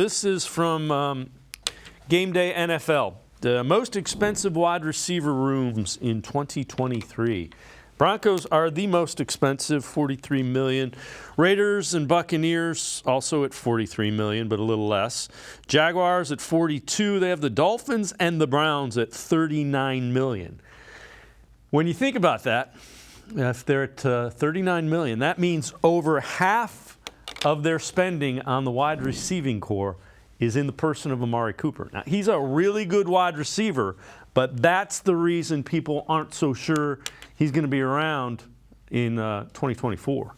This is from Game Day NFL. The most expensive wide receiver rooms in 2023. Broncos are the most expensive, $43 million. Raiders and Buccaneers also at $43 million, but a little less. Jaguars at $42. They have the Dolphins and the Browns at $39 million. When you think about that, if they're at $39 million, that means over half of their spending on the wide receiving core is in the person of Amari Cooper. Now, he's a really good wide receiver, but that's the reason people aren't so sure he's going to be around in 2024.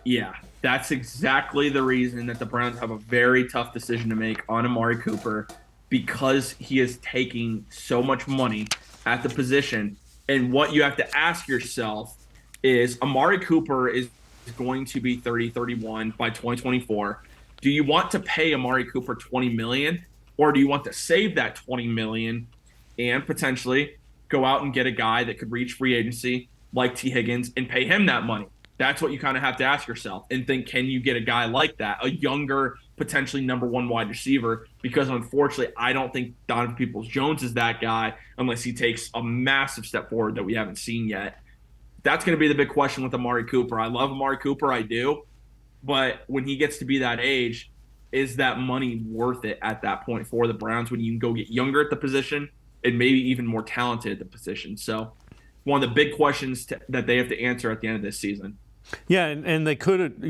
Yeah, that's exactly the reason that the Browns have a very tough decision to make on Amari Cooper, because he is taking so much money at the position. And what you have to ask yourself is, Amari Cooper is going to be 30, 31 by 2024. Do you want to pay Amari Cooper $20 million, or do you want to save that $20 million and potentially go out and get a guy that could reach free agency like T. Higgins and pay him that money? That's what you kind of have to ask yourself and think, can you get a guy like that, a younger, potentially number one wide receiver? Because unfortunately, I don't think Donovan Peoples-Jones is that guy unless he takes a massive step forward that we haven't seen yet. That's going to be the big question with Amari Cooper. I love Amari Cooper, I do. But when he gets to be that age, is that money worth it at that point for the Browns when you can go get younger at the position and maybe even more talented at the position? So one of the big questions that they have to answer at the end of this season. Yeah, and they could,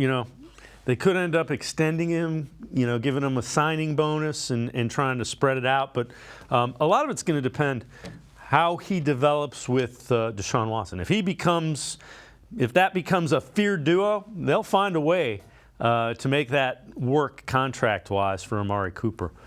they could end up extending him, giving him a signing bonus and trying to spread it out. But a lot of it's going to depend how he develops with Deshaun Watson. If that becomes a feared duo, they'll find a way to make that work contract-wise for Amari Cooper.